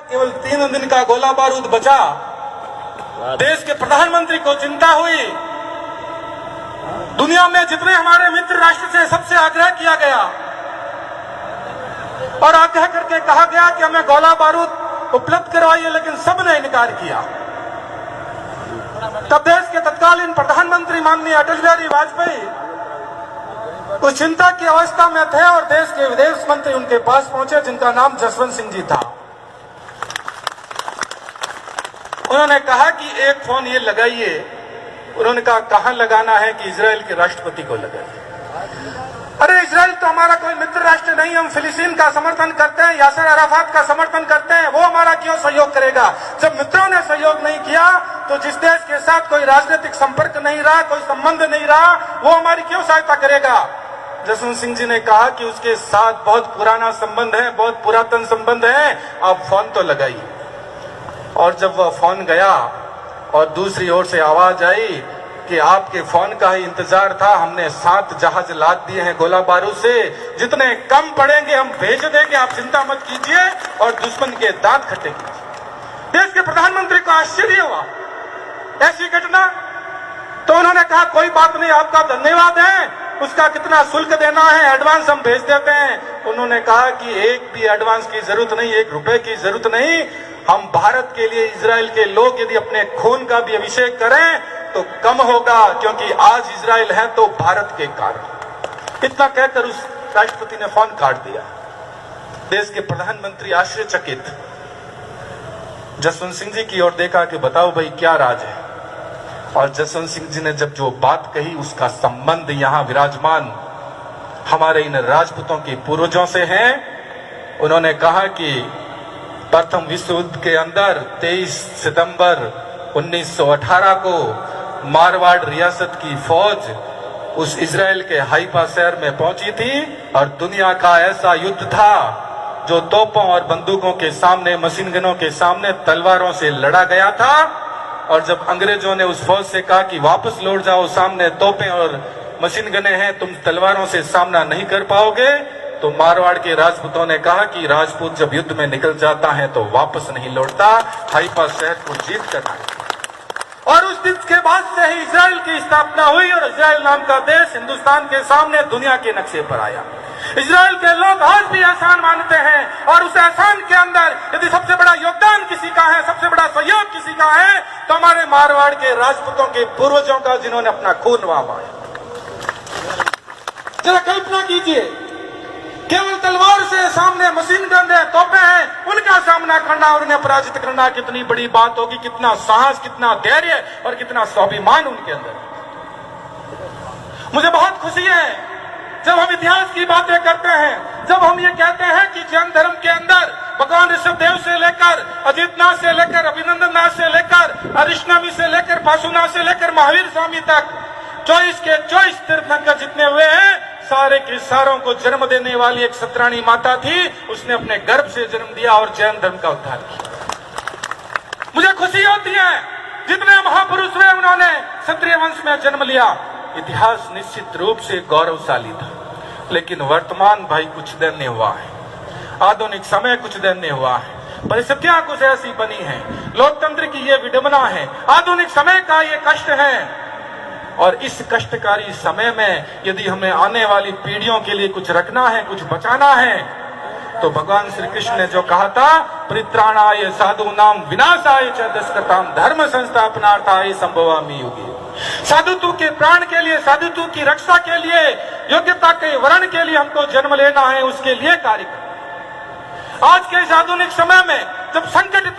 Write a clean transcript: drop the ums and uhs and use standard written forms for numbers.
केवल 3 दिन का गोला बारूद बचा, देश के प्रधानमंत्री को चिंता हुई। दुनिया में जितने हमारे मित्र राष्ट्र से सबसे आग्रह किया गया और आग्रह करके कहा गया कि हमें गोला बारूद उपलब्ध करवाइए, लेकिन सबने इनकार किया। तब देश के तत्कालीन प्रधानमंत्री माननीय अटल बिहारी वाजपेयी उस चिंता की अवस्था में थे और देश के विदेश मंत्री उनके पास पहुंचे, जिनका नाम जसवंत सिंह जी था। उन्होंने कहा कि एक फोन ये लगाइए। उन्होंने कहा कहां लगाना है? कि इजराइल के राष्ट्रपति को लगाइए। अरे इजराइल तो हमारा कोई मित्र राष्ट्र नहीं, हम फिलिस्तीन का समर्थन करते हैं, यासर अराफात का समर्थन करते हैं, वो हमारा क्यों सहयोग करेगा? जब मित्रों ने सहयोग नहीं किया तो जिस देश के साथ कोई राजनीतिक संपर्क नहीं रहा, कोई संबंध नहीं रहा, वो हमारी क्यों सहायता करेगा? जसवंत सिंह जी ने कहा कि उसके साथ बहुत पुराना संबंध है, बहुत पुरातन संबंध है, आप फोन तो लगाइए। और जब वह फोन गया और दूसरी ओर से आवाज आई कि आपके फोन का ही इंतजार था, हमने 7 जहाज लाद दिए हैं गोला बारूद से, जितने कम पड़ेंगे हम भेज देंगे, आप चिंता मत कीजिए और दुश्मन के दांत खट्टे कीजिए। देश के प्रधानमंत्री को आश्चर्य हुआ ऐसी घटना। तो उन्होंने कहा कोई बात नहीं, आपका धन्यवाद है, उसका कितना शुल्क देना है, एडवांस हम भेज देते हैं। उन्होंने कहा कि एक भी एडवांस की जरूरत नहीं, 1 रुपए की जरूरत नहीं। हम भारत के लिए इजराइल के लोग यदि अपने खून का भी अभिषेक करें तो कम होगा, क्योंकि आज इजराइल है तो भारत के कारण। इतना कहकर उस राष्ट्रपति ने फोन काट दिया। देश के प्रधानमंत्री आश्चर्यचकित जसवंत सिंह जी की ओर देखा कि बताओ भाई क्या राज है। और जसवंत सिंह जी ने जब जो बात कही उसका संबंध यहां विराजमान हमारे इन राजपूतों के पूर्वजों से है। उन्होंने कहा कि प्रथम विश्व युद्ध के अंदर 23 सितंबर 1918 को मारवाड़ रियासत की फौज उस इजराइल के हाइफा शहर में पहुंची थी और दुनिया का ऐसा युद्ध था जो तोपों और बंदूकों के सामने, मशीन गनों के सामने, तलवारों से लड़ा गया था। और जब अंग्रेजों ने उस फौज से कहा कि वापस लौट जाओ, सामने तोपें और मशीन गने हैं, तुम तलवारों से सामना नहीं कर पाओगे, तो मारवाड़ के राजपूतों ने कहा कि राजपूत जब युद्ध में निकल जाता है तो वापस नहीं लौटता, हाइफा शहर को जीत करना है। और उस दिन के बाद से ही इजराइल की स्थापना हुई और इजराइल नाम का देश हिंदुस्तान के सामने दुनिया के नक्शे पर आया। इजराइल के लोग आज भी एहसान मानते हैं और उस एहसान के अंदर यदि सबसे बड़ा योगदान किसी का है, सबसे बड़ा सहयोग किसी का है तो हमारे मारवाड़ के राजपूतों के पूर्वजों का, जिन्होंने अपना खून वहां। जरा कल्पना कीजिए, केवल तलवार से सामने मशीन गन है, तोपें हैं, उनका सामना करना और उन्हें पराजित करना कितनी बड़ी बात होगी, कितना साहस, कितना धैर्य और कितना स्वाभिमान उनके अंदर। मुझे बहुत खुशी है जब हम इतिहास की बातें करते हैं, जब हम ये कहते हैं कि जैन धर्म के अंदर भगवान ऋषभदेव से लेकर, अजितनाथ से लेकर, अभिनंदननाथ से लेकर, अरिष्णवी से लेकर, पाशुनाथ से लेकर महावीर स्वामी तक 24 के 24 तीर्थंकर जितने हुए हैं, सारे के सारों को जन्म देने वाली एक सतरानी माता थी, उसने अपने गर्भ से जन्म दिया और जैन धर्म का उद्धार किया। मुझे खुशी होती है जितने महापुरुष हुए उन्होंने क्षत्रिय वंश में जन्म लिया। इतिहास निश्चित रूप से गौरवशाली था, लेकिन वर्तमान भाई कुछ दैन्य हुआ है, आधुनिक समय कुछ दैन्य हुआ है, परिस्थितियां कुछ ऐसी बनी है, लोकतंत्र की ये विडंबना है, आधुनिक समय का ये कष्ट है। और इस कष्टकारी समय में यदि हमें आने वाली पीढ़ियों के लिए कुछ रखना है, कुछ बचाना है, तो भगवान श्री कृष्ण ने जो कहा था, परित्राणाय साधूनाम विनाशाय च दुष्कृताम धर्म संस्थापनार्थाय संभवामि युगे। साधुत्व के प्राण के लिए, साधुत्व की रक्षा के लिए, योग्यता के वर्ण के लिए हमको जन्म लेना है, उसके लिए कार्य करना। आज के इस आधुनिक समय में जब संकट इतना